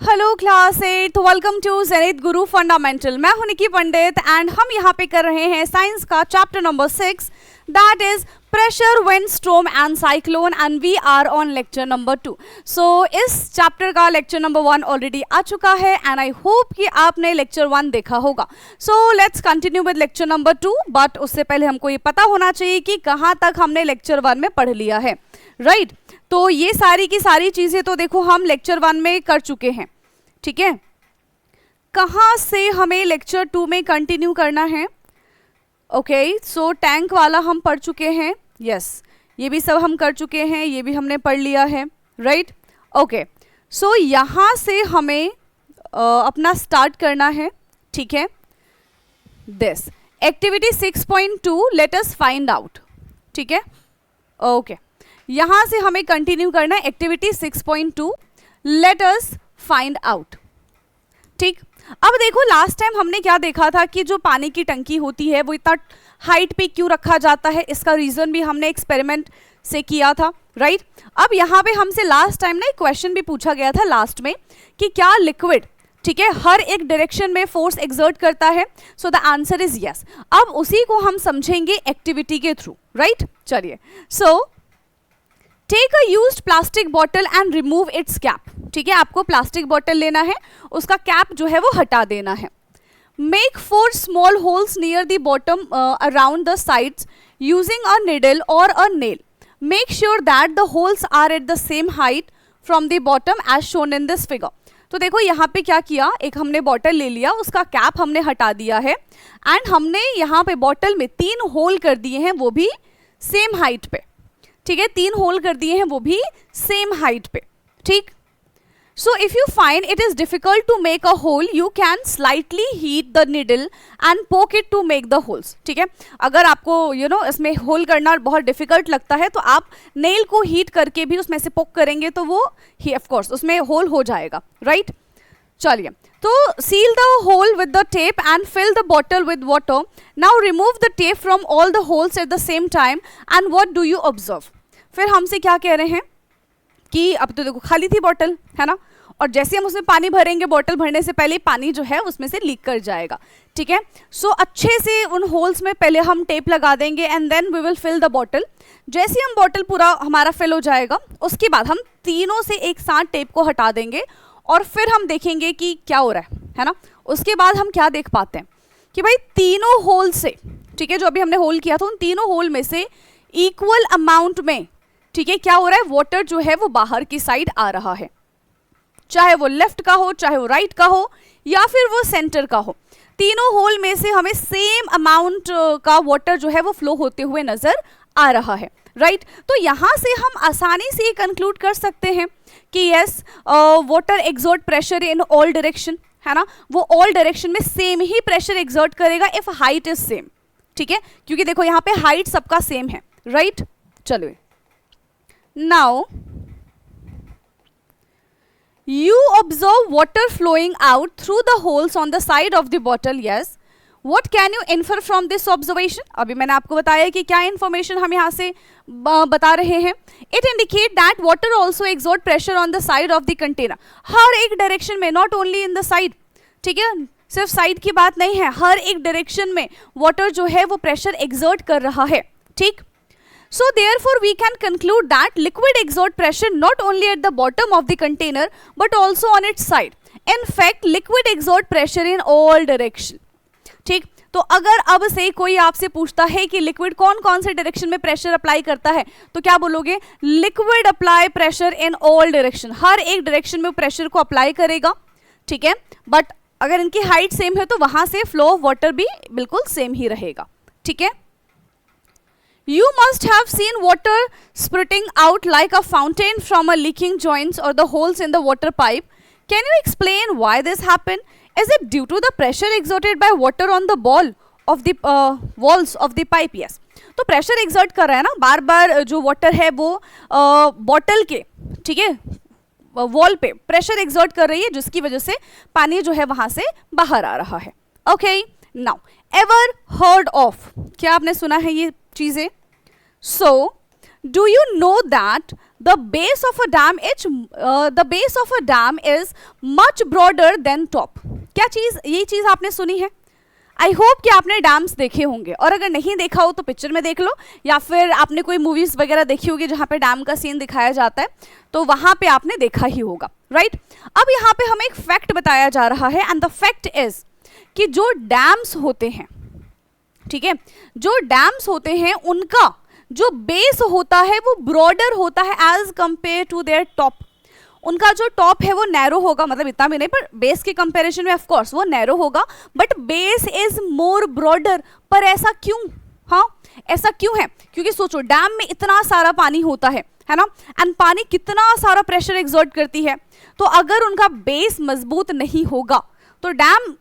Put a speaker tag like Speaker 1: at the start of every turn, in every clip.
Speaker 1: Hello class 8, welcome to Zenith Guru fundamental. मैं हूं निकी पंडित and हम यहाँ पे कर रहे हैं साइंस का chapter number 6, that is pressure, wind, storm and cyclone, and we are on lecture number 2। So इस चैप्टर का लेक्चर नंबर 1 ऑलरेडी आ चुका है एंड आई होप कि आपने लेक्चर 1 देखा होगा। So let's continue with lecture number 2, but उससे पहले हमको ये पता होना चाहिए कि कहाँ तक हमने लेक्चर 1 में पढ़ लिया है, राइट? तो ये सारी की सारी चीजें तो देखो हम लेक्चर 1 में कर चुके हैं, ठीक है? कहाँ से हमें लेक्चर 2 में कंटिन्यू करना है? ओके, सो टैंक वाला हम पढ़ चुके हैं, यस, ये भी सब हम कर चुके हैं, ये भी हमने पढ़ लिया है, राइट? ओके, सो यहाँ से हमें अपना स्टार्ट करना है, ठीक है? This activity 6.2 let us find out, ठीक है? ओके, यहाँ से हमें कंटिन्यू करना है activity 6.2 let us find out, ठीक? अब देखो लास्ट टाइम हमने क्या देखा था कि जो पानी की टंकी होती है वो इतना हाइट पे क्यों रखा जाता है, इसका रीजन भी हमने एक्सपेरिमेंट से किया था, राइट? अब यहाँ पे हमसे लास्ट टाइम ना एक क्वेश्चन भी पूछा गया था लास्ट में कि क्या लिक्विड, ठीक है, हर एक डायरेक्शन में फोर्स एक्सर्ट करता है? So the answer is yes. अब उसी को हम समझेंगे एक्टिविटी के थ्रू, राइट? चलिए, so take a used plastic bottle and remove its cap, ठीक है? आपको प्लास्टिक बॉटल लेना है, उसका कैप जो है वो हटा देना है। Make 4 small holes near the bottom around the sides using a needle और a nail. Make sure that the holes are at the same height from the bottom as shown in this figure. तो देखो यहाँ पे क्या किया, एक हमने bottle ले लिया, उसका कैप हमने हटा दिया है एंड हमने यहाँ पे बॉटल में 3 होल कर दिए हैं, वो भी सेम हाइट पे, ठीक है? 3 होल कर दिए हैं वो भी सेम हाइट पे, ठीक? So if you find it is difficult to make a hole you can slightly heat the needle and poke it to make the holes, ठीक है? अगर आपको इसमें होल करना बहुत डिफिकल्ट लगता है तो आप नेल को हीट करके भी उसमें से पोक करेंगे तो वो ही ऑफ कोर्स उसमें होल हो जाएगा, राइट? चलिए, तो seal the hole with the tape and fill the bottle with water. Now remove the tape from all the holes at the same time and what do you observe? फिर हमसे क्या कह रहे हैं कि अब तो देखो खाली थी बॉटल, है ना? और जैसे हम उसमें पानी भरेंगे, बॉटल भरने से पहले पानी जो है उसमें से लीक कर जाएगा, ठीक है? सो अच्छे से उन होल्स में पहले हम टेप लगा देंगे and then we will fill the bottle. जैसे हम बॉटल पूरा हमारा फिल हो जाएगा उसके बाद हम तीनों से एक साथ टेप को हटा देंगे और फिर हम देखेंगे कि क्या हो रहा है ना? उसके बाद हम क्या देख पाते हैं कि भाई तीनों होल से, ठीक है, जो अभी हमने होल किया था उन तीनों होल में से इक्वल अमाउंट में, ठीक है, क्या हो रहा है, वाटर जो है वो बाहर की साइड आ रहा है, चाहे वो लेफ्ट का हो, चाहे वो राइट का हो, या फिर वो सेंटर का हो। तीनों होल में से हमें सेम अमाउंट का वाटर जो है वो फ्लो होते हुए नजर आ रहा है, राइट? तो यहाँ से हम आसानी से ये कंक्लूड कर सकते हैं कि yes, water exert pressure in all direction, है ना? वो ऑल डायरेक्शन में सेम ही प्रेशर एक्सर्ट करेगा इफ हाइट इज सेम, ठीक है? क्योंकि देखो यहाँ पे हाइट सबका सेम है, राइट? चलो, now you observe water flowing out through the holes on the side of the bottle, yes? What can you infer from this observation? अभी मैंने आपको बताया कि क्या information हम यहाँ से बता रहे हैं। It indicate that water also exert pressure on the side of the container. हर एक डायरेक्शन में, not only in the side, ठीक है? सिर्फ साइड की बात नहीं है, हर एक डायरेक्शन में वाटर जो है वो प्रेशर एक्सर्ट कर रहा है, ठीक? So therefore we can conclude that liquid exert pressure not only at the bottom of the container but also on its side. In fact, liquid exert pressure in all direction. ठीक? तो अगर अब से कोई आपसे पूछता है कि लिक्विड कौन कौन से डायरेक्शन में प्रेशर अप्लाई करता है तो क्या बोलोगे? Liquid apply pressure in all direction, हर एक डायरेक्शन में प्रेशर को अप्लाई करेगा, ठीक है? बट अगर इनकी हाइट सेम है तो वहां से फ्लो ऑफ वाटर भी बिल्कुल सेम ही रहेगा, ठीक है? You must have seen water spurting out like a fountain from a leaking joints or the holes in the water pipe. Can you explain why this happened? Is it due to the pressure exerted by water on the ball of the walls of the pipe? Yes. तो pressure exert कर रहा है ना, बार बार जो water है वो bottle के, ठीक है, वॉल पे प्रेशर एक्सर्ट कर रही है जिसकी वजह से पानी जो है वहां से बाहर आ रहा है। Okay, now ever heard of, क्या आपने सुना है ये चीजें? सो Do you know that the base of a dam is much broader than top? क्या चीज, ये चीज आपने सुनी है? आई होप कि आपने डैम्स देखे होंगे, और अगर नहीं देखा हो तो पिक्चर में देख लो, या फिर आपने कोई मूवीज वगैरह देखी होगी जहाँ पे डैम का सीन दिखाया जाता है, तो वहाँ पे आपने देखा ही होगा, राइट? अब यहाँ पे हमें एक फैक्ट बताया जा रहा है, एंड द फैक्ट इज कि जो डैम्स होते हैं, ठीक है, जो डैम्स होते हैं उनका जो बेस होता है वो ब्रॉडर होता है as compare to their top. उनका जो टॉप है वो नैरो होगा, मतलब इतना भी नहीं, पर बेस के कंपैरिजन में ऑफ कोर्स वो नैरो होगा, but base is more broader. पर ऐसा क्यों? हाँ, ऐसा क्यों है? क्योंकि सोचो डैम में इतना सारा पानी होता है ना, एंड पानी कितना सारा प्रेशर एक्सर्ट करती है, तो अगर उनका बेस मजबूत नहीं होगा तो डैम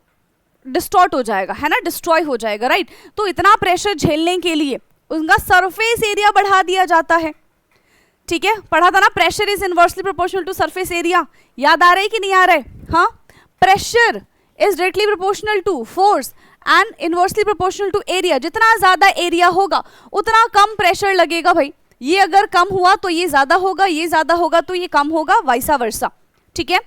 Speaker 1: डिस्टॉर्ट हो जाएगा, है ना, डिस्ट्रॉय हो जाएगा, राइट? तो इतना प्रेशर झेलने के लिए उनका सरफेस एरिया बढ़ा दिया जाता है, ठीक है? पढ़ा था ना, pressure is inversely proportional to surface area. याद आ रहा है कि नहीं आ रहा है? हाँ, pressure is directly proportional to force and inversely proportional to area. जितना ज्यादा एरिया होगा उतना कम प्रेशर लगेगा भाई। ये अगर कम हुआ तो ये ज्यादा होगा, ये ज्यादा होगा तो ये कम होगा, वाइसा वर्सा, ठीक है?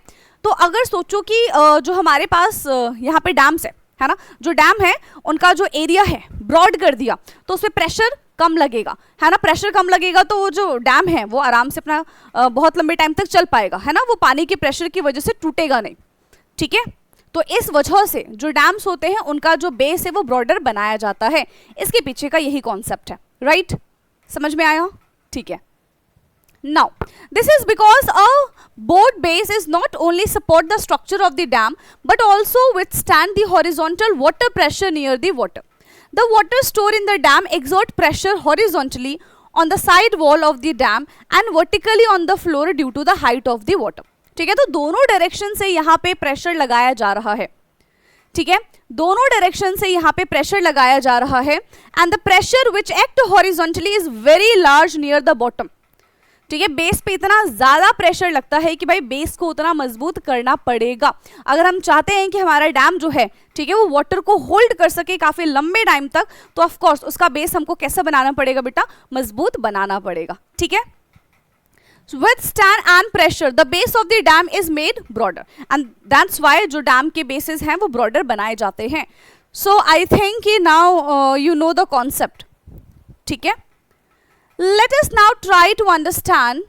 Speaker 1: तो अगर सोचो कि जो हमारे पास यहाँ पे डैम्स है ना, जो डैम है उनका जो एरिया है ब्रॉड कर दिया तो उसमें प्रेशर कम लगेगा, है ना? प्रेशर कम लगेगा तो वो जो डैम है वो आराम से अपना बहुत लंबे टाइम तक चल पाएगा, है ना? वो पानी के प्रेशर की वजह से टूटेगा नहीं, ठीक है? तो इस वजह से जो डैम्स होते हैं उनका जो बेस है वो ब्रॉडर बनाया जाता है। इसके पीछे का यही कॉन्सेप्ट है, राइट? समझ में आया? ठीक है। Now, this is because a board base is not only support the structure of the dam but also withstand the horizontal water pressure near the water. The water stored in the dam exert pressure horizontally on the side wall of the dam and vertically on the floor due to the height of the water. ठीक है, तो दोनों direction से यहाँ पे pressure लगाया जा रहा है, ठीक है? दोनों डायरेक्शन से यहाँ पे प्रेशर लगाया जा रहा है, and the pressure which act horizontally is very large near the bottom. ठीक है, बेस पे इतना ज्यादा प्रेशर लगता है कि भाई बेस को उतना मजबूत करना पड़ेगा। अगर हम चाहते हैं कि हमारा डैम जो है, ठीक है, वो वाटर को होल्ड कर सके काफी लंबे टाइम तक, तो ऑफ कोर्स उसका बेस हमको कैसे बनाना पड़ेगा बेटा? मजबूत बनाना पड़ेगा, ठीक है? Withstand and pressure, the base of the dam is made broader, and that's why जो डैम के बेसिस हैं वो ब्रॉडर बनाए जाते हैं। So I think कि now you know the concept, ठीक है? Let us now try to understand,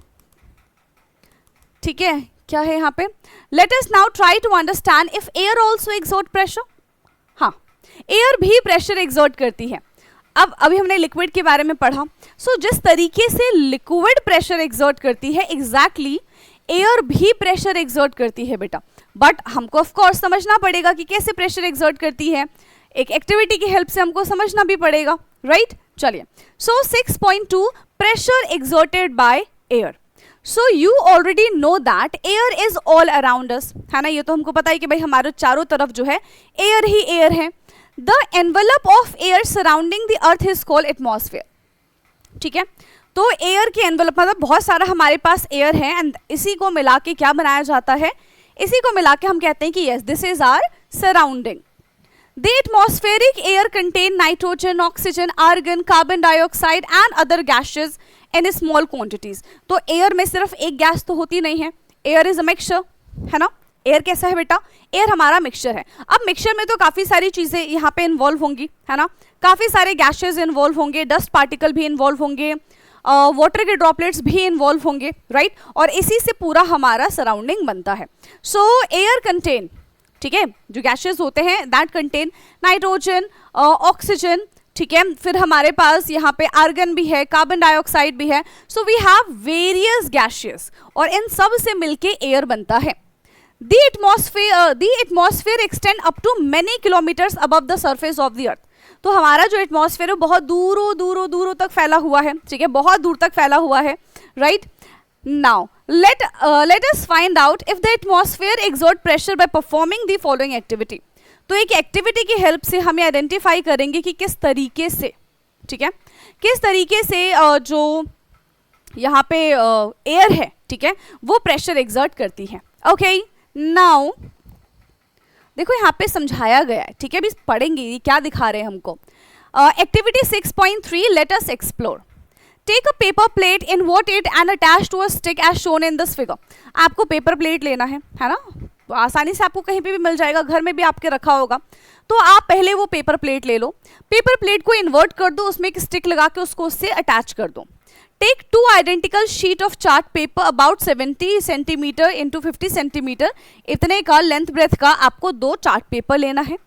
Speaker 1: ठीक है, क्या है यहाँ पे? Let us now try to understand if air also exert pressure. हाँ, एयर भी प्रेशर एक्सर्ट करती है। अब अभी हमने लिक्विड के बारे में पढ़ा, सो जिस तरीके से लिक्विड प्रेशर एक्सर्ट करती है एग्जैक्टली एयर भी प्रेशर एक्सर्ट करती है बेटा। बट हमको ऑफ कोर्स समझना पड़ेगा कि कैसे प्रेशर एक्सर्ट करती है, एक एक्टिविटी की हेल्प से हमको समझना भी पड़ेगा, राइट? चलिए, सो 6.2 pressure exerted by air. So you already know that air is all around us, है ना? ये तो हमको पता है कि भाई हमारे चारों तरफ जो है एयर ही एयर है। The envelope of air surrounding the earth is called atmosphere, ठीक है? तो एयर की एनवलप मतलब बहुत सारा हमारे पास एयर है, एंड इसी को मिला के क्या बनाया जाता है? इसी को मिला के हम कहते हैं कि yes, this is our surrounding. The atmospheric air contain nitrogen, oxygen, argon, carbon dioxide and other gases in small quantities. तो एयर में सिर्फ एक गैस तो होती नहीं है, एयर इज अ मिक्सचर, है ना? एयर कैसा है बेटा? एयर हमारा मिक्सचर है। अब मिक्सचर में तो काफी सारी चीजें यहाँ पे इन्वॉल्व होंगी, है ना? काफी सारे गैसेस इन्वॉल्व होंगे, डस्ट पार्टिकल भी इन्वॉल्व होंगे, वाटर के ड्रॉपलेट्स भी इन्वॉल्व होंगे, राइट? और इसी से पूरा हमारा सराउंडिंग बनता है। सो एयर कंटेन, ठीक है, जो गैसेस होते हैं दैट कंटेन नाइट्रोजन, ऑक्सीजन, ठीक है, फिर हमारे पास यहाँ पे आर्गन भी है, कार्बन डाइऑक्साइड भी है। So we have various gases और इन सब से मिलके एयर बनता है। The atmosphere extend up to many kilometres above the surface of the earth. तो हमारा जो एटमॉस्फेयर है बहुत दूरों दूरों दूरों तक फैला हुआ है, ठीक है, बहुत दूर तक फैला हुआ है, right? Now let us find out if the atmosphere exert pressure by performing the following activity. तो एक एक्टिविटी की हेल्प से हमें आइडेंटिफाई करेंगे कि किस तरीके से, ठीक है, किस तरीके से जो यहाँ पे एयर है, ठीक है, वो प्रेशर एक्सर्ट करती है। ओके, नाउ देखो यहाँ पे समझाया गया है, ठीक है, अभी पढ़ेंगे ये क्या दिखा रहे हैं हमको। Activity 6.3 let us explore. Take a paper plate, invert it and attach to a stick as shown in this figure. आपको पेपर प्लेट लेना है ना, तो आसानी से आपको कहीं पे भी मिल जाएगा, घर में भी आपके रखा होगा। तो आप पहले वो पेपर प्लेट ले लो, पेपर प्लेट को इन्वर्ट कर दो, उसमें एक स्टिक लगा के उसको उससे अटैच कर दो। Take 2 identical sheet of chart paper about 70 centimetre into 50 centimetre, इतने का लेंथ ब्रेथ का आपको 2 चार्ट पेपर लेना है।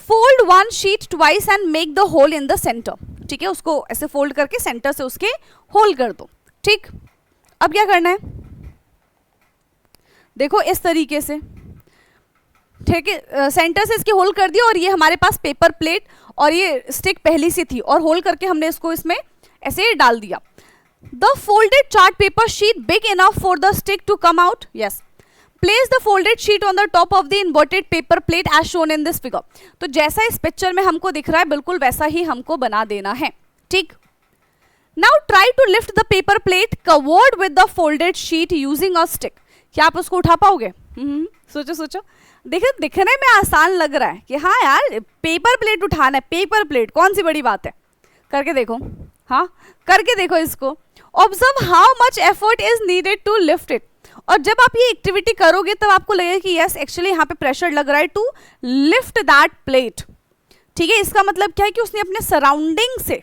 Speaker 1: Fold 1 sheet twice and make the hole in the centre, ठीक है, उसको ऐसे फोल्ड करके सेंटर से उसके होल कर दो। ठीक, अब क्या करना है, देखो इस तरीके से, ठीक है, सेंटर से इसके होल कर दिया और ये हमारे पास पेपर प्लेट और ये स्टिक पहली सी थी और होल करके हमने इसको इसमें ऐसे डाल दिया। The folded chart paper sheet big enough for the stick to come out, yes. Place the folded sheet on the top of the inverted paper plate as shown in this figure. तो जैसा इस picture में हमको दिख रहा है बिल्कुल वैसा ही हमको बना देना है। ठीक, now try to lift the paper plate covered with the folded sheet using a stick. क्या आप उसको उठा पाओगे? सोचो सोचो, देखिए दिखने में आसान लग रहा है कि हाँ यार पेपर प्लेट उठाना है, पेपर प्लेट कौन सी बड़ी बात है। करके देखो, हाँ करके देखो इसको। Observe how much effort is needed to lift it. और जब आप ये एक्टिविटी करोगे तब आपको लगेगा कि यस एक्चुअली यहाँ पे प्रेशर लग रहा है टू लिफ्ट दैट प्लेट। ठीक है, इसका मतलब क्या है कि उसने अपने सराउंडिंग से,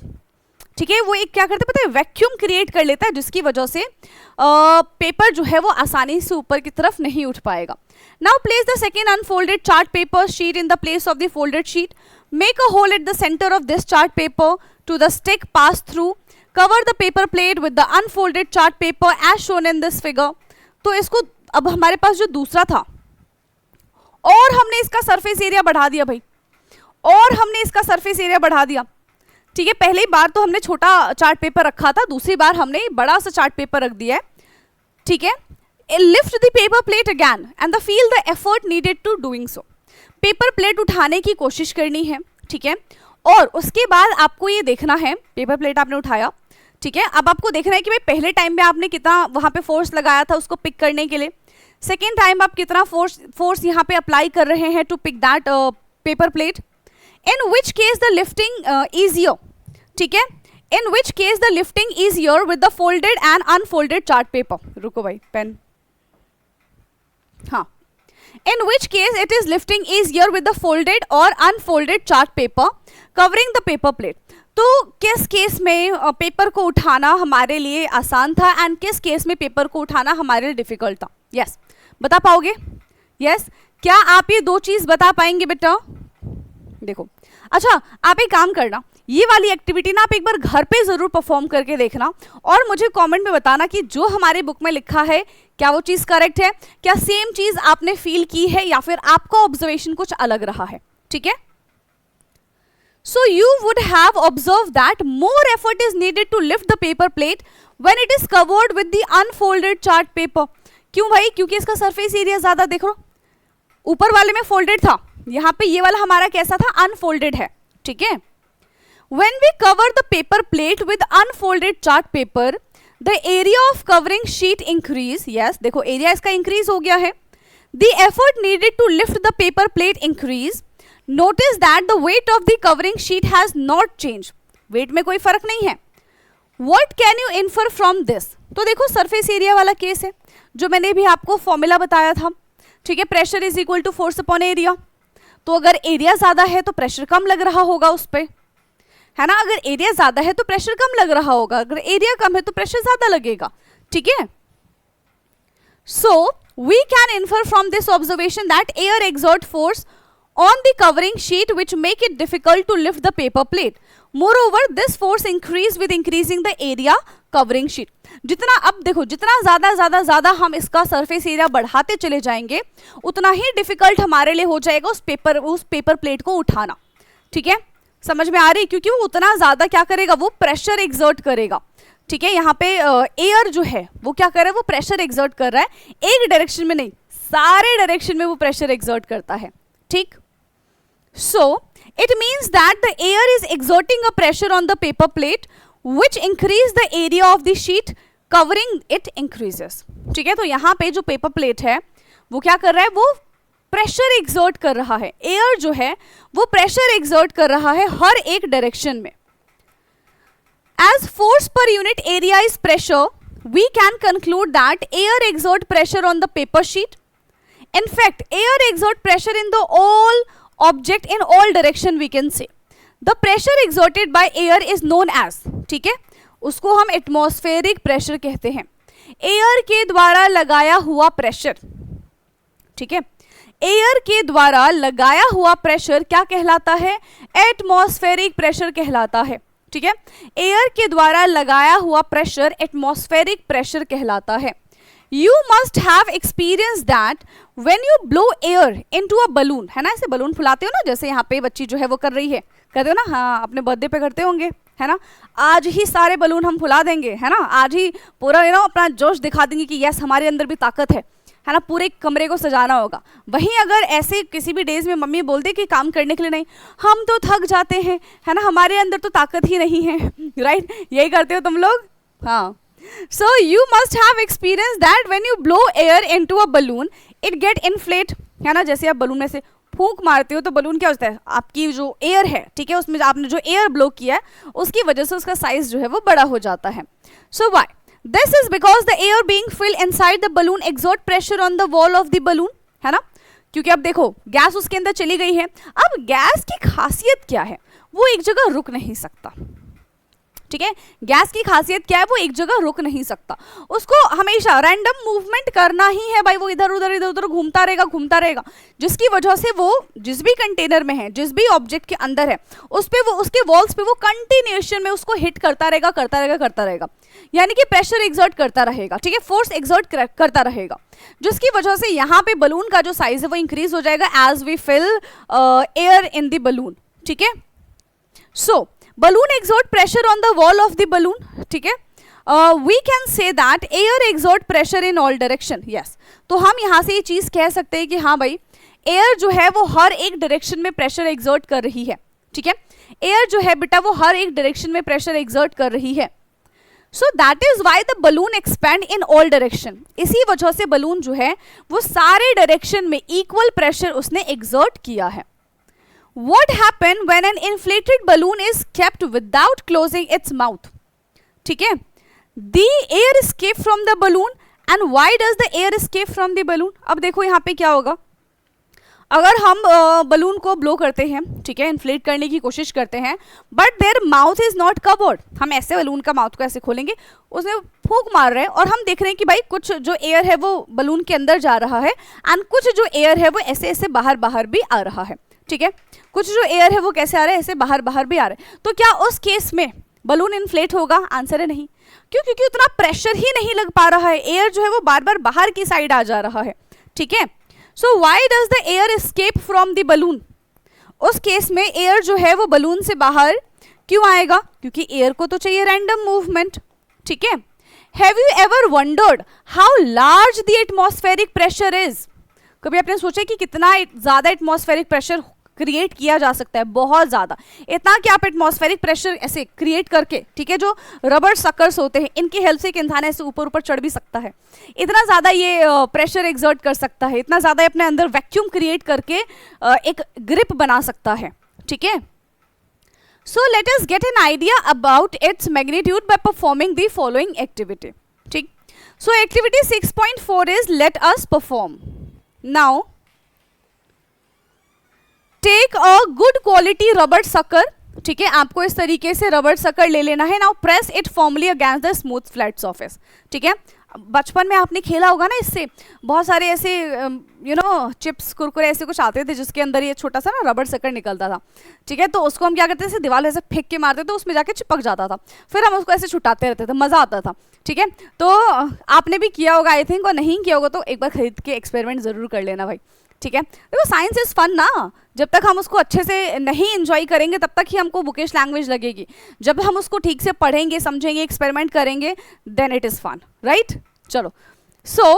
Speaker 1: ठीक है, वो एक क्या करता है पता है, वैक्यूम क्रिएट कर लेता है जिसकी वजह से पेपर जो है वो आसानी से ऊपर की तरफ नहीं उठ पाएगा। Now place the second unfolded chart paper sheet in the place of the folded sheet. Make a hole at the centre of this chart paper to the stick pass through. Cover the paper plate with the unfolded chart paper as shown in this figure. तो इसको अब हमारे पास जो दूसरा था और हमने इसका सरफेस एरिया बढ़ा दिया भाई, और हमने इसका सरफेस एरिया बढ़ा दिया। ठीक है, पहली बार तो हमने छोटा चार्ट पेपर रखा था, दूसरी बार हमने बड़ा सा चार्ट पेपर रख दिया है। ठीक है, lift the paper plate again and the feel the effort needed to doing so. Paper plate उठाने की कोशिश करनी है, ठीक है, और उसके बाद आपको ये देखना है, पेपर प्लेट आपने उठाया, ठीक है, अब आपको देखना है कि भाई पहले टाइम में आपने कितना वहां पे फोर्स लगाया था उसको पिक करने के लिए, सेकेंड टाइम आप कितना फोर्स यहाँ पे अप्लाई कर रहे हैं to pick that paper plate. In which case the lifting easier, ठीक है, in which case the lifting easier with the folded and unfolded chart paper. रुको भाई पेन, हाँ, in which case it is lifting easier with the folded or unfolded chart paper covering the paper plate। तो किस case में paper को उठाना हमारे लिए आसान था एंड किस केस में पेपर को उठाना हमारे लिए डिफिकल्ट था? यस, बता पाओगे? यस, क्या आप ये दो चीज बता पाएंगे बेटा? देखो, अच्छा आप एक काम करना, ये वाली एक्टिविटी ना आप एक बार घर पे जरूर परफॉर्म करके देखना और मुझे कमेंट में बताना कि जो हमारे बुक में लिखा है क्या वो चीज करेक्ट है, क्या सेम चीज आपने फील की है या फिर आपका ऑब्जर्वेशन कुछ अलग रहा है। ठीक है, so you would have observe that more effort is needed to lift the paper plate when it is covered with the unfolded chart paper. क्यों भाई? क्योंकि इसका सरफेस एरिया ज्यादा, देखो ऊपर वाले में फोल्डेड था, यहाँ पे ये वाला हमारा कैसा था? अनफोल्डेड है। ठीक है, when we cover the paper plate with unfolded chart paper the area of covering sheet increase। yes, देखो एरिया इसका इंक्रीज हो गया है। the effort needed to lift the paper plate increase। notice that the weight of the covering sheet has not changed। weight में कोई फर्क नहीं है। what can you infer from this? तो देखो सरफेस एरिया वाला केस है जो मैंने भी आपको फॉर्मूला बताया था। ठीक है, pressure is equal to force upon area. तो अगर एरिया ज्यादा है तो प्रेशर कम लग रहा होगा उस पर, है ना। अगर एरिया ज्यादा है तो प्रेशर कम लग रहा होगा, अगर एरिया कम है तो प्रेशर ज्यादा लगेगा। ठीक है, so we can infer from this observation that air exert force on the covering sheet which make it difficult to lift the paper plate। moreover this force increase with increasing the area covering sheet। जितना, अब देखो जितना ज्यादा हम इसका surface area बढ़ाते चले जाएंगे उतना ही डिफिकल्ट हमारे लिए हो जाएगा उस पेपर प्लेट को उठाना। ठीक है, समझ में आ रही? क्योंकि वो उतना ज्यादा क्या करेगा, वो प्रेशर एक्सर्ट करेगा। ठीक है, यहाँ पे एयर जो है वो क्या कर रहा है, वो प्रेशर एक्सर्ट कर रहा है, एक डायरेक्शन में नहीं सारे डायरेक्शन में वो प्रेशर एक्सर्ट करता है। ठीक, so it means that the air is exerting a pressure on the paper plate which increase the area of the sheet covering it increases। ठीक है, तो यहाँ पे जो पेपर प्लेट है वो क्या कर रहा है, वो प्रेशर एक्सर्ट कर रहा है, एयर जो है वो प्रेशर एक्सर्ट कर रहा है हर एक डायरेक्शन में। As force per unit area is pressure, we can conclude that air exert pressure on the paper sheet. In fact, air exert pressure in the all object in all direction, we can say. The pressure exerted by air is known as, ठीक है, उसको हम atmospheric pressure कहते हैं. Air के द्वारा लगाया हुआ प्रेशर, ठीक है, एयर के द्वारा लगाया हुआ प्रेशर क्या कहलाता है? एटमॉस्फेरिक प्रेशर कहलाता है. ठीक है, एयर के द्वारा लगाया हुआ प्रेशर एटमॉस्फेरिक प्रेशर कहलाता है. You must have experience that when you blow air into a balloon, है ना, ऐसे बलून फुलाते हो ना, जैसे यहाँ पे बच्ची जो है वो कर रही है, करते हो ना, हाँ, अपने बर्थडे पे करते होंगे, है ना. आज ही सारे बलून हम फुला देंगे, है ना, आज ही पूरा अपना जोश दिखा देंगे कि यस हमारे अंदर भी ताकत है ना, पूरे कमरे को सजाना होगा. वहीं अगर ऐसे किसी भी डेज में मम्मी बोलते कि काम करने के लिए नहीं, हम तो थक जाते हैं, है ना, हमारे अंदर तो ताकत ही नहीं है, राइट, यही करते हो तुम लोग. हाँ, so you must have experience that when you blow air into a balloon it get inflate, है ना, जैसे आप बलून में से फूंक मारते हो तो बलून क्या होता है, आपकी जो एयर है, ठीक है, उसमें आपने जो एयर ब्लो किया है उसकी वजह से उसका साइज जो है वो बड़ा हो जाता है. So why? This is because the air being filled inside the balloon exert pressure on the wall of the balloon, है ना, क्योंकि अब देखो गैस उसके अंदर चली गई है. अब गैस की खासियत क्या है? वो एक जगह रुक नहीं सकता. ठीक है, गैस की खासियत क्या है? वो एक जगह रुक नहीं सकता, उसको हमेशा रैंडम मूवमेंट करना ही है भाई. वो इधर उधर घूमता रहेगा, जिसकी वजह से वो जिस भी कंटेनर में है, जिस भी ऑब्जेक्ट के अंदर है, उस पे वो उसके वॉल्स पे वो कंटिन्यूएशन में उसको हिट करता रहेगा, यानी कि प्रेशर एक्सर्ट करता रहेगा. ठीक है, फोर्स एक्सर्ट करता रहेगा, जिसकी वजह से यहाँ पे बलून का जो साइज है वो इंक्रीज हो जाएगा as we fill air in the balloon. ठीक है, सो balloon exert pressure on the wall of the balloon. ठीक है, we can say that air exert pressure in all direction. Yes, तो हम यहाँ से ये चीज कह सकते हैं कि हाँ भाई, एयर जो है वो हर एक डायरेक्शन में प्रेशर एक्सर्ट कर रही है. ठीक है, एयर जो है बेटा वो हर एक डायरेक्शन में प्रेशर एक्सर्ट कर रही है. So that is why the balloon expand in all direction. इसी वजह से बलून जो है वो सारे डायरेक्शन में इक्वल प्रेशर उसने एक्सर्ट किया है. What happen when an inflated balloon is kept without closing its mouth? ठीक है, the air escape from the balloon and why does the air escape from the balloon? अब देखो यहाँ पे क्या होगा, अगर हम बलून को ब्लो करते हैं, ठीक है, इन्फ्लेट करने की कोशिश करते हैं, but their mouth is not covered. हम ऐसे बलून का माउथ को ऐसे खोलेंगे, उसमें फूंक मार रहे हैं और हम देख रहे हैं कि भाई कुछ जो एयर है वो बलून के अंदर जा रहा है एंड कुछ जो एयर है वो ऐसे ऐसे बाहर भी आ रहा है. ठीक है, कुछ जो एयर है वो कैसे आ रहा है, ऐसे बाहर भी आ रहा है. तो क्या उस केस में बलून इन्फ्लेट होगा? आंसर है नहीं. क्यों? क्योंकि उतना प्रेशर ही नहीं लग पा रहा है, एयर जो है वो बार बाहर की साइड आ जा रहा है. ठीक है, so why does the air escape from the balloon? उस केस में एयर जो है वो बलून से बाहर क्यों आएगा? क्योंकि एयर को तो चाहिए रैंडम मूवमेंट. ठीक है, have you ever wondered how large the atmospheric pressure is? कभी आपने सोचा कि कितना ज्यादा एटमॉस्फेरिक प्रेशर क्रिएट किया जा सकता है? बहुत ज्यादा. इतना कि आप एटमॉस्फेरिक प्रेशर ऐसे क्रिएट करके, ठीक है, जो रबर सकर्स होते हैं इनकी हेल्प से एक इंसान ऐसे ऊपर चढ़ भी सकता है. इतना ज्यादा ये प्रेशर एक्सर्ट कर सकता है, इतना ज्यादा अपने अंदर वैक्यूम क्रिएट करके एक ग्रिप बना सकता है. ठीक है, so let us get an idea about its magnitude by performing the following activity. ठीक, so activity 6.4 is let us perform. Now take a good quality rubber sucker. ठीक है, आपको इस तरीके से रबर सकर ले लेना है. Now press it formally against the smooth flat surface. ठीक है, बचपन में आपने खेला होगा ना, इससे बहुत सारे ऐसे चिप्स कुरकुरे ऐसे कुछ आते थे जिसके अंदर ये छोटा सा ना रबर सकर निकलता था. ठीक है, तो उसको हम क्या करते थे, दीवार ऐसे फेंक के मारते तो उसमें जाके चिपक जाता था, फिर हम उसको ऐसे छुटाते रहते थे, मजा आता था. ठीक है, तो आपने भी किया होगा आई थिंक, और नहीं किया होगा तो एक बार खरीद के एक्सपेरिमेंट जरूर कर लेना भाई. ठीक है, देखो साइंस इज फन ना. जब तक हम उसको अच्छे से नहीं एंजॉय करेंगे तब तक ही हमको बुकिश लैंग्वेज लगेगी. जब हम उसको ठीक से पढ़ेंगे, समझेंगे, एक्सपेरिमेंट करेंगे, then it is fun, right. चलो, so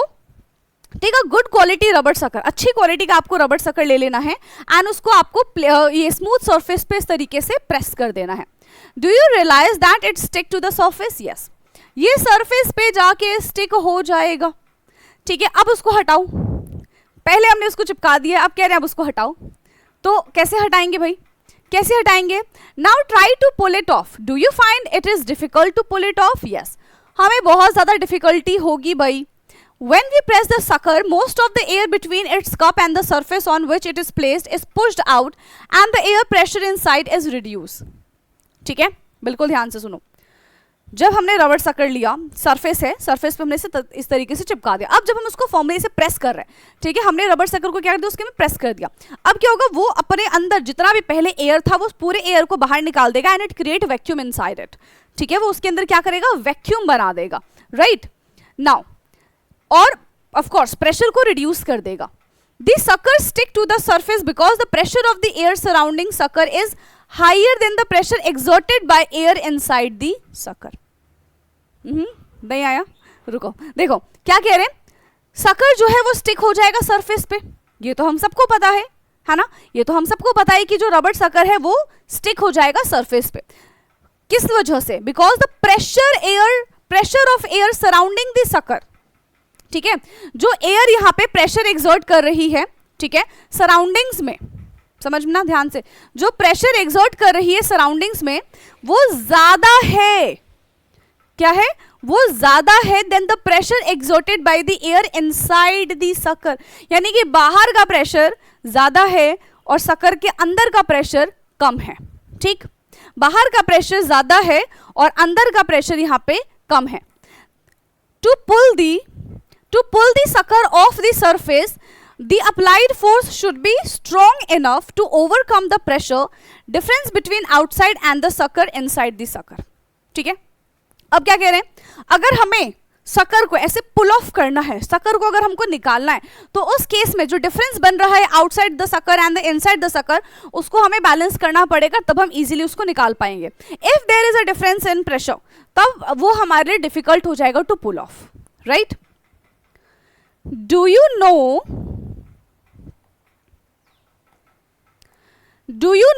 Speaker 1: take a good quality rubber sucker. अच्छी क्वालिटी का आपको रबर सकर ले लेना है एंड उसको आपको ये स्मूथ सरफेस पे इस तरीके से प्रेस कर देना है. Do you realise that it stick to the surface? Yes, ये सरफेस पे जाके स्टिक हो जाएगा. ठीक है, अब उसको हटाओ. पहले हमने उसको चिपका दिया, अब कह रहे हैं अब उसको हटाओ. तो कैसे हटाएंगे भाई? कैसे हटाएंगे? Now try to pull it off. Do you find it is difficult to pull it off? Yes, हमें बहुत ज्यादा डिफिकल्टी होगी भाई. When we press the sucker, most of the air between its cup and the surface on which it is placed is pushed out and the air pressure inside is reduced. ठीक है, बिल्कुल ध्यान से सुनो. जब हमने रबड़ सकर लिया, सरफेस है, सरफेस पे हमने इसे इस तरीके से चिपका दिया. अब जब हम उसको फॉर्मली से प्रेस कर रहे हैं, ठीक है, हमने रबड़ सकर को क्या कर दिया, उसके में प्रेस कर दिया. अब क्या होगा, वो अपने अंदर जितना भी पहले एयर था वो पूरे एयर को बाहर निकाल देगा and it create vacuum inside it. ठीक है, वो उसके अंदर क्या करेगा, वैक्यूम बना देगा. राइट नाउ, और ऑफ कोर्स प्रेशर को रिड्यूस कर देगा. The sucker stick to the surface because the pressure of the air surrounding sucker is higher than the pressure exerted by air inside the sucker. नहीं आया, रुको, देखो क्या कह रहे हैं. सकर जो है वो स्टिक हो जाएगा सरफेस पे, ये तो हम सबको पता है ना, ये तो हम सबको पता है कि जो रबड़ सकर है वो स्टिक हो जाएगा सरफेस पे. किस वजह से? Because the pressure of air surrounding the sucker. ठीक है, जो एयर यहाँ पे प्रेशर एक्सर्ट कर रही है, ठीक है, सराउंडिंग्स में, समझना ध्यान से, जो प्रेशर एक्सर्ट कर रही है सराउंडिंग्स में वो ज्यादा है. क्या है? वो ज्यादा है than the pressure exerted by the air inside the sucker. यानी कि बाहर का प्रेशर ज्यादा है और सकर के अंदर का प्रेशर कम है. ठीक, बाहर का प्रेशर ज्यादा है और अंदर का प्रेशर यहाँ पे कम है. To pull the sucker off the surface, the applied force should be strong enough to overcome the pressure difference between outside and the sucker inside the sucker. ठीक है, अब क्या कह रहे हैं, अगर हमें सकर को ऐसे पुल ऑफ करना है, सकर को अगर हमको निकालना है, तो उस केस में जो डिफरेंस बन रहा है outside the sucker and the inside the sucker, उसको हमें बैलेंस करना पड़ेगा, तब हम इजीली उसको निकाल पाएंगे. If there is a difference in pressure, तब वो हमारे लिए डिफिकल्ट हो जाएगा to pull off. Right, Do you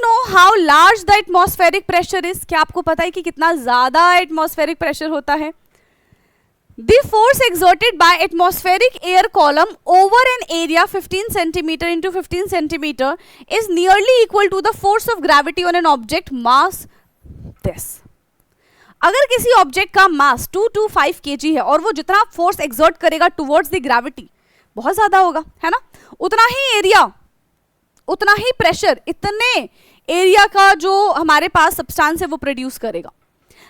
Speaker 1: know how large the atmospheric pressure is? क्या आपको पता है कि कितना ज्यादा atmospheric pressure होता है? The force exerted by atmospheric air column over an area 15 centimeter into 15 centimeter is nearly equal to the force of gravity on an object mass this. अगर किसी ऑब्जेक्ट का मास 225 kg है और वो जितना फोर्स एक्सर्ट करेगा टुवर्ड्स द ग्रेविटी बहुत ज्यादा होगा, है ना, उतना ही एरिया, उतना ही प्रेशर, इतने एरिया का जो हमारे पास सब्सटेंस है वो प्रोड्यूस करेगा.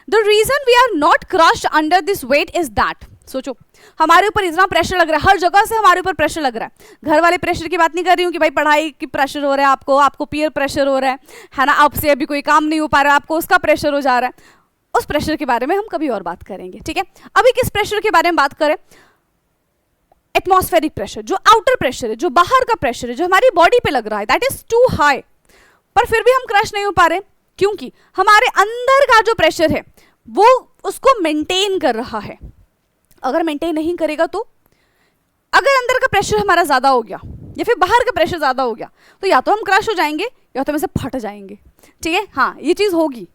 Speaker 1: The reason we are not crushed under this weight is that. सोचो, हमारे ऊपर इतना प्रेशर लग रहा है, हर जगह से हमारे ऊपर प्रेशर लग रहा है. घर वाले प्रेशर की बात नहीं कर रही हूँ कि भाई पढ़ाई की प्रेशर हो रहा है, आपको पीयर प्रेशर हो रहा है ना, आपसे अभी कोई काम नहीं हो पा रहा है, आपको उसका प्रेशर हो जा रहा है. उस प्रेशर के बारे में हम कभी और बात करेंगे. ठीक है, अभी किस प्रेशर के बारे में बात करें? एटमॉस्फेरिक प्रेशर, जो आउटर प्रेशर है, जो बाहर का प्रेशर है, जो हमारी बॉडी पे लग रहा है, दैट इज टू हाई. पर फिर भी हम क्रश नहीं हो पा रहे, क्योंकि हमारे अंदर का जो प्रेशर है वो उसको मेंटेन कर रहा है. अगर मेंटेन नहीं करेगा तो, अगर अंदर का प्रेशर हमारा ज्यादा हो गया या फिर बाहर का प्रेशर ज्यादा हो गया, तो या तो हम क्रश हो जाएंगे या तो हम ऐसे फट जाएंगे. ठीक है, हाँ, ये चीज होगी.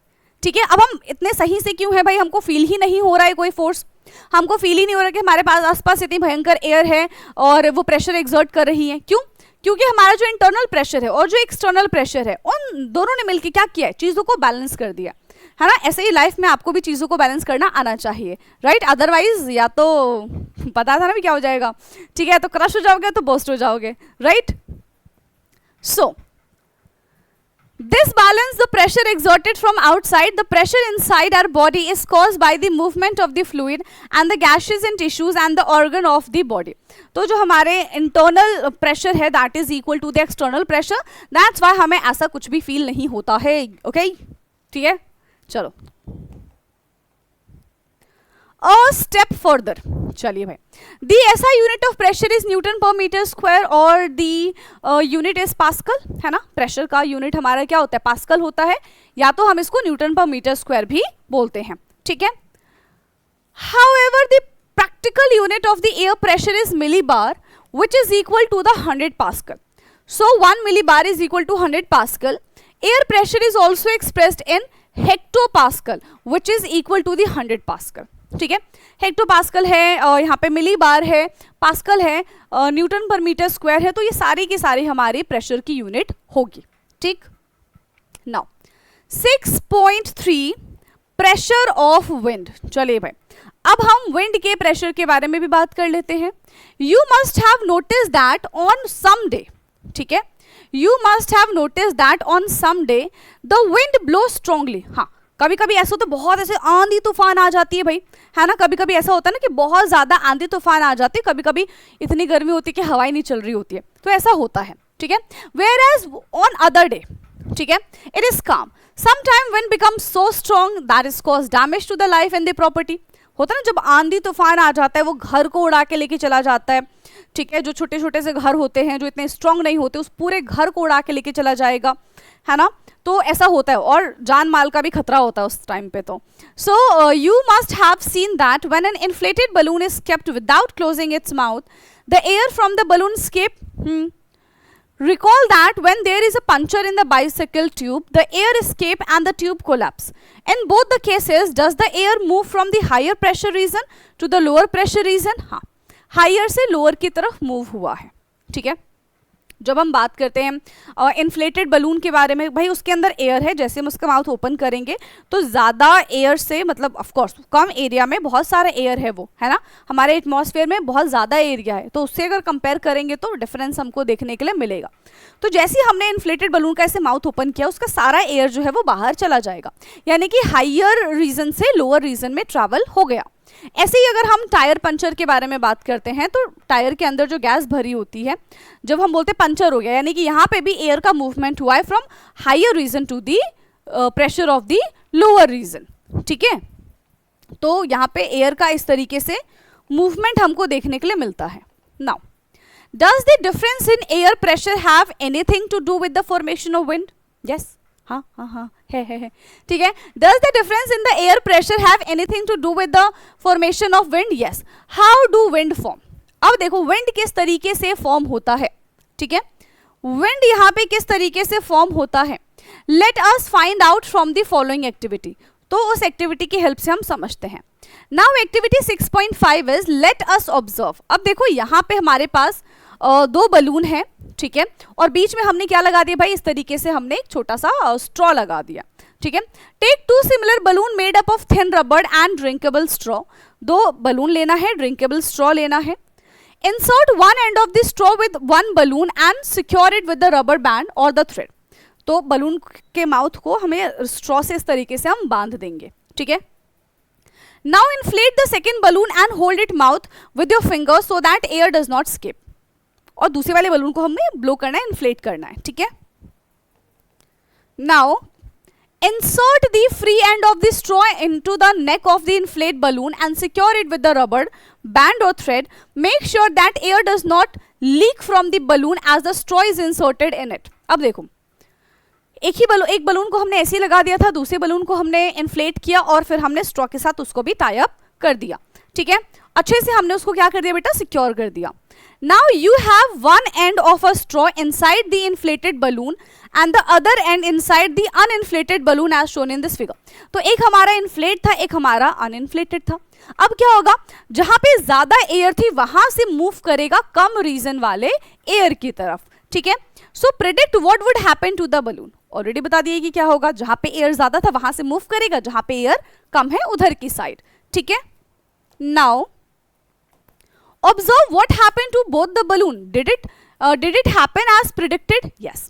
Speaker 1: ठीक है, अब हम इतने सही से क्यों है भाई, हमको फील ही नहीं हो रहा है कोई फोर्स, हमको फील ही नहीं हो रहा कि हमारे पास आसपास इतनी भयंकर एयर है और वो प्रेशर एक्सर्ट कर रही है. क्यों? क्योंकि हमारा जो इंटरनल प्रेशर है और जो एक्सटर्नल प्रेशर है, उन दोनों ने मिलकर क्या किया है, चीज़ों को बैलेंस कर दिया, है ना. ऐसे ही लाइफ में आपको भी चीज़ों को बैलेंस करना आना चाहिए. राइट, अदरवाइज या तो पता था ना भी क्या हो जाएगा. ठीक है, तो क्रश हो जाओगे तो बर्स्ट हो जाओगे. Right, so this balance the pressure exerted from outside, the pressure inside our body is caused by the movement of the fluid and the gases and tissues and the organ of the body. तो जो हमारे internal pressure है that is equal to the external pressure, that's why हमें ऐसा कुछ भी feel नहीं होता है. okay? ठीक है, चलो a step further. चलिए भाई, the SI unit of pressure is Newton per meter square और the unit is Pascal, है ना. प्रेशर का यूनिट हमारा क्या होता है, पास्कल होता है, या तो हम इसको न्यूटन पर मीटर स्क्वायर भी बोलते हैं. ठीक है, however the practical unit of the air pressure is millibar which is equal to the 100 Pascal. So 1 millibar is equal to 100 Pascal. Air pressure is also expressed in hectopascal which is equal to the 100 Pascal. ठीक है, hectopascal है और यहाँ पे मिली बार है, pascal है, Newton पर metre square है, तो ये सारी की सारी हमारी प्रेशर की यूनिट होगी. ठीक, नाउ 6.3 प्रेशर ऑफ विंड। चलिए भाई, अब हम विंड के प्रेशर के बारे में भी बात कर लेते हैं। You must have notice that on some day, ठीक है, you must have notice that on some day the wind blow strongly. हाँ, कभी कभी ऐसा होता है, बहुत ऐसे आंधी तूफान आ जाती है भाई, है ना, कभी कभी ऐसा होता है ना कि बहुत ज्यादा आंधी तूफान आ जाती है, कभी कभी इतनी गर्मी होती है कि हवाएं नहीं चल रही होती है, तो ऐसा होता है, ठीक है। Where as on other day, ठीक है, it is calm. Sometime wind becomes so strong that is cause damage to the life and the property. होता है ना, जब आंधी तूफान आ जाता है वो घर को उड़ा के लेके चला जाता है, ठीक है, जो छोटे छोटे से घर होते हैं जो इतने स्ट्रांग नहीं होते, उस पूरे घर को उड़ा के लेके चला जाएगा, है ना, तो ऐसा होता है, और जान माल का भी खतरा होता है उस टाइम पे। तो so you must have seen that when an inflated balloon is kept without closing its mouth the air from the balloon escape. Recall that when there is a puncture in the bicycle tube, the air escape and the tube collapse. In both the cases, does the air move from the higher pressure region to the lower pressure region? हाँ, higher से lower की तरफ move हुआ है, ठीक है। जब हम बात करते हैं इन्फ्लेटेड बलून के बारे में, भाई उसके अंदर एयर है, जैसे हम उसका माउथ ओपन करेंगे तो ज़्यादा एयर से, मतलब ऑफ कोर्स कम एरिया में बहुत सारा एयर है वो, है ना, हमारे एटमॉस्फेयर में बहुत ज़्यादा एरिया है, तो उससे अगर कंपेयर करेंगे तो डिफरेंस हमको देखने के लिए मिलेगा। तो जैसे ही हमने इन्फ्लेटेड बलून का ऐसे माउथ ओपन किया, उसका सारा एयर जो है वो बाहर चला जाएगा, यानी कि हाइयर रीजन से लोअर रीजन में ट्रैवल हो गया। ऐसे ही अगर हम टायर पंचर के बारे में बात करते हैं, तो टायर के अंदर जो गैस भरी होती है, जब हम बोलते हैं पंचर हो गया, यानी कि यहाँ पे भी एयर का मूवमेंट हुआ है from higher region to the pressure of the lower region, ठीक है। तो यहाँ पे एयर का इस तरीके से मूवमेंट हमको देखने के लिए मिलता है। Now does the difference in air pressure have anything to do with the formation of wind? Yes, हाँ हाँ हाँ है, ठीक है। Does the difference in the air pressure have anything to do with the formation of wind? Yes. How do wind form? अब देखो wind किस तरीके से फॉर्म होता है, ठीक है, विंड यहाँ पे किस तरीके से फॉर्म होता है। Let us find out from the following activity. तो उस एक्टिविटी की हेल्प से हम समझते हैं। Now activity 6.5 is let us observe. अब देखो यहाँ पे हमारे पास दो बलून है, ठीक है, और बीच में हमने क्या लगा दिया भाई, इस तरीके से हमने एक छोटा सा स्ट्रॉ लगा दिया, ठीक है। Take two similar balloon made up of thin rubber and drinkable straw. दो बलून लेना है, ड्रिंकेबल स्ट्रॉ लेना है। Insert one end of the straw with one balloon and secure it with the rubber band और the thread. तो balloon के mouth को हमें स्ट्रॉ से इस तरीके से हम बांध देंगे, ठीक है। Now inflate the second balloon and hold it mouth with your finger so that air does not escape. और दूसरे वाले बलून को हमें ब्लो करना है, इन्फ्लेट करना है, ठीक है। Now insert the free end of the straw into the neck of the inflate balloon and secure it with the rubber band or thread. Make sure that air does not leak from the balloon as the straw is inserted in it. अब देखो, एक balloon को हमने ऐसे ही लगा दिया था, दूसरे बलून को हमने इन्फ्लेट किया और फिर हमने स्ट्रॉ के साथ उसको भी टाई अप कर दिया, ठीक है। अच्छे से हमने उसको क्या कर दिया बेटा, सिक्योर कर दिया। Now you have one end of a straw inside the inflated balloon and the other end inside the uninflated balloon as shown in this figure. तो एक हमारा इन्फ्लेट था, एक हमारा अनइन्फ्लेटेड था। अब क्या होगा, जहां पे ज्यादा एयर थी वहां से मूव करेगा कम रीजन वाले एयर की तरफ, ठीक है। So predict what would happen to the balloon. Already बता दिए कि क्या होगा, जहां पे एयर ज्यादा था वहां से मूव करेगा, जहां पे एयर कम है उधर की साइड, ठीक है। Now observe what happened to both the balloon. Did it happen as predicted? Yes.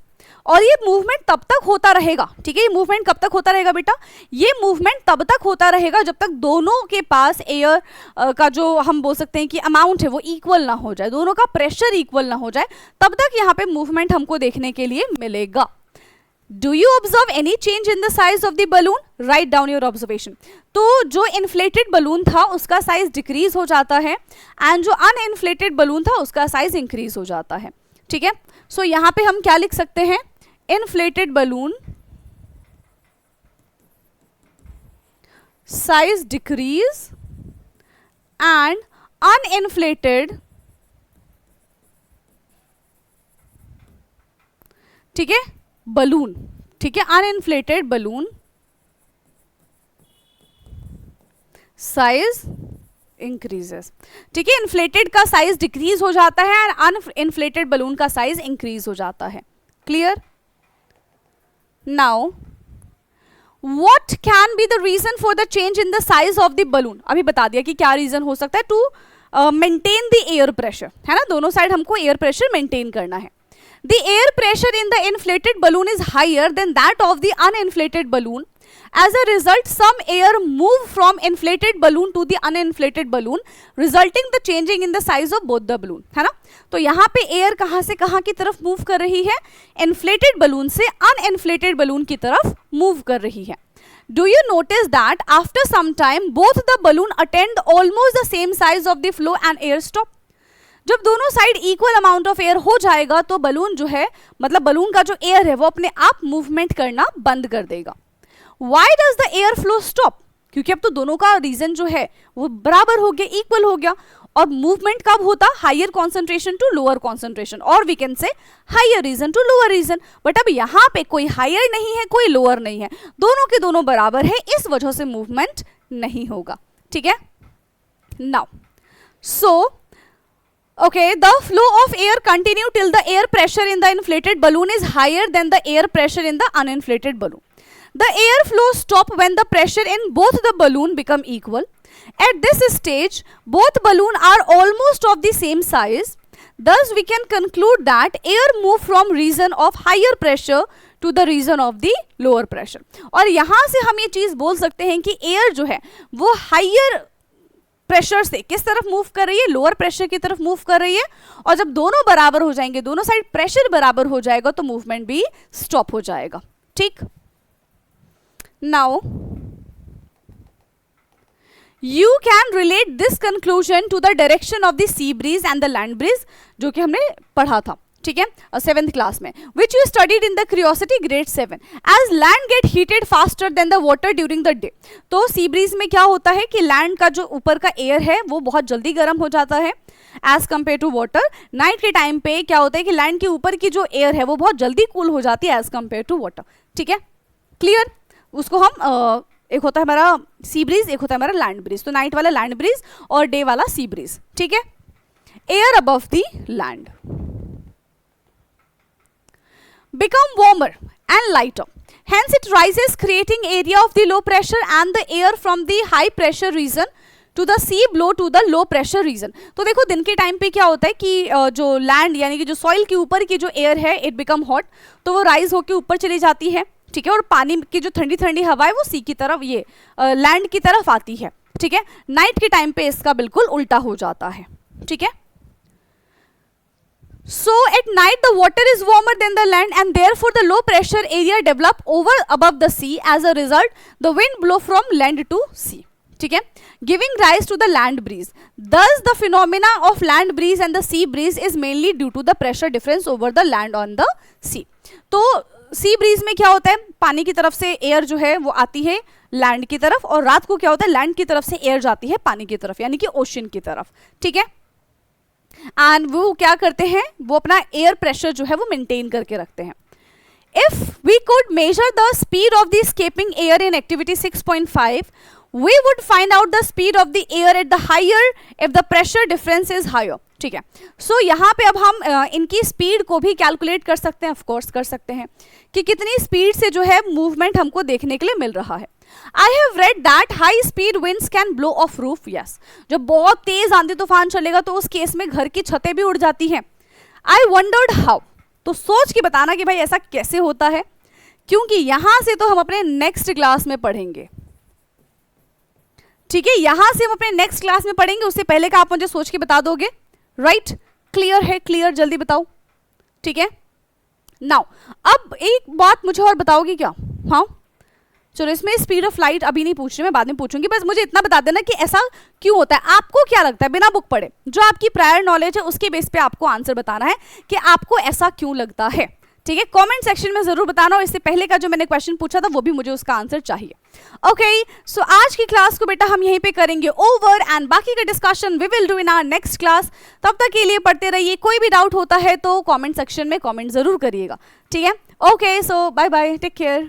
Speaker 1: और ये मूवमेंट तब तक होता रहेगा, ठीक है। ये मूवमेंट कब तक होता रहेगा बेटा, ये मूवमेंट तब तक होता रहेगा जब तक दोनों के पास एयर का जो हम बोल सकते हैं कि अमाउंट है वो इक्वल ना हो जाए, दोनों का प्रेशर इक्वल ना हो जाए, तब तक यहाँ पे मूवमेंट हमको देखने के लिए मिलेगा। Do you observe any change in the size of the balloon? Write down your observation. तो जो इन्फ्लेटेड बलून था उसका साइज डिक्रीज हो जाता है एंड जो अनइन्फ्लेटेड बलून था उसका साइज इंक्रीज हो जाता है, ठीक है। सो यहाँ पे हम क्या लिख सकते हैं, inflated balloon size decrease and uninflated, ठीक है, बलून, ठीक है, अनइन्फ्लेटेड बलून साइज इंक्रीजेस, ठीक है। इन्फ्लेटेड का साइज डिक्रीज हो जाता है और अनइन्फ्लेटेड बलून का साइज इंक्रीज हो जाता है। Clear? Now What can be the reason for the change in the size of the balloon? अभी बता दिया कि क्या रीजन हो सकता है to maintain the air pressure, है ना, दोनों साइड हमको एयर प्रेशर मेंटेन करना है. The air pressure in the inflated balloon is higher than that of the uninflated balloon. As a result, some air move from inflated balloon to the uninflated balloon, resulting the changing in the size of both the balloon, है ना. तो यहाँ पे air कहाँ से कहाँ की तरफ मूव कर रही है, इन्फ्लेटेड बलून से अनइन्फ्लेटेड बलून की तरफ मूव कर रही है. Do you notice that after some time both the balloon attained almost the same size of the flow and air stop? जब दोनों side equal amount of air हो जाएगा तो बलून जो है, मतलब बलून का जो एयर है वो अपने आप मूवमेंट करना बंद कर देगा. Why does the air flow stop? क्योंकि अब तो दोनों का रीजन जो है वो बराबर हो गया, इक्वल हो गया. और मूवमेंट कब होता, higher concentration to lower concentration, और we can say higher region to lower region. But अब यहाँ पे कोई हायर नहीं है, कोई लोअर नहीं है, दोनों के दोनों बराबर है, इस वजह से मूवमेंट नहीं होगा. ठीक है. Now so okay, the flow of air continue till the air pressure in the inflated balloon is higher than the air pressure in the uninflated balloon. The air flow stop when the pressure in both the balloon become equal. At this stage, both balloon are almost of the same size. Thus, we can conclude that air move from region of higher pressure to the region of the lower pressure. और यहाँ से हम ये चीज बोल सकते हैं कि एयर जो है वो हायर प्रेशर से किस तरफ मूव कर रही है, लोअर प्रेशर की तरफ मूव कर रही है. और जब दोनों बराबर हो जाएंगे, दोनों साइड प्रेशर बराबर हो जाएगा तो मूवमेंट भी स्टॉप हो जाएगा. ठीक. Now you can relate this conclusion to the direction of the sea breeze and the land breeze, जो कि हमने पढ़ा था, ठीक है, 7th क्लास में, which you studied in the curiosity grade 7. As land get heated faster than the water during the day. तो sea bridge में क्या होता है कि लैंड का जो ऊपर का एयर है वो बहुत जल्दी गर्म हो जाता है as compare to water. Night के टाइम पे क्या होता है कि लैंड के ऊपर की जो एयर है वो बहुत जल्दी कूल हो जाती है एज कंपेयर टू वाटर. ठीक है, क्लियर. उसको हम एक होता है हमारा सी ब्रीज, एक होता है हमारा लैंड ब्रीज. तो नाइट वाला लैंड ब्रीज और डे वाला सी ब्रीज. ठीक है. Air above the land become warmer and lighter, hence it rises, creating area of the low pressure and the air from the high pressure region to the sea blow to the low pressure region. तो देखो दिन के time पे क्या होता है कि जो लैंड यानी कि जो सॉइल के ऊपर की जो एयर है इट बिकम हॉट, तो वो राइज होकर ऊपर चली जाती है. ठीक है. और पानी की जो ठंडी ठंडी हवा है वो सी की तरफ, ये लैंड की तरफ आती है. ठीक है. नाइट के टाइम पे इसका बिल्कुल उल्टा हो जाता है. ठीक है. So at night the water is warmer than the land and therefore the low pressure area develop over above the sea. As a result, the wind blow from land to sea. ठीक है, giving rise to the land breeze. Thus the phenomena of land breeze and the sea breeze is mainly due to the pressure difference over the land on the sea. तो sea bridge में क्या होता है, पानी की तरफ से air जो है वो आती है लैंड की तरफ, और रात को क्या होता है, लैंड की तरफ से एयर जाती है पानी की तरफ, यानी कि ओशन की तरफ. ठीक है. एंड वो क्या करते हैं, वो अपना एयर प्रेशर जो है वो मेंटेन करके रखते हैं. If we could measure the speed of the escaping air in activity 6.5, we would find out the speed of the air at the higher if the pressure difference is higher. ठीक है. सो यहाँ पे अब हम इनकी स्पीड को भी calculate कर सकते हैं, ऑफ कोर्स कर सकते हैं, कि कितनी स्पीड से जो है मूवमेंट हमको देखने के लिए मिल रहा है. I have read that high speed winds can blow off roof. Yes. जब बहुत तेज आंधी तूफान चलेगा तो उस केस में घर की छतें भी उड़ जाती हैं. I wondered how. तो सोच के बताना कि भाई ऐसा कैसे होता है, क्योंकि यहां से तो हम अपने नेक्स्ट क्लास में पढ़ेंगे. ठीक है, यहां से हम अपने नेक्स्ट क्लास में पढ़ेंगे, उससे पहले का आप मुझे सोच के बता दोगे. राइट. क्लियर है? क्लियर, जल्दी बताओ. ठीक है. नाउ अब एक बात मुझे और बताओगे क्या? हाँ चलो, इसमें स्पीड ऑफ लाइट अभी नहीं पूछ रही, मैं बाद में पूछूंगी. बस मुझे इतना बता देना कि ऐसा क्यों होता है. आपको क्या लगता है, बिना बुक पढ़े, जो आपकी प्रायर नॉलेज है उसके बेस पे आपको आंसर बताना है कि आपको ऐसा क्यों लगता है. ठीक है, कमेंट सेक्शन में जरूर बताना. और इससे पहले का जो मैंने क्वेश्चन पूछा था वो भी मुझे उसका आंसर चाहिए. ओके, सो आज की क्लास को बेटा हम यहीं पे करेंगे ओवर, एंड बाकी का discussion we will do in our next class. तब तक के लिए पढ़ते रहिए. कोई भी डाउट होता है तो कमेंट सेक्शन में कमेंट जरूर करिएगा. ठीक है. ओके, सो बाय बाय, टेक केयर.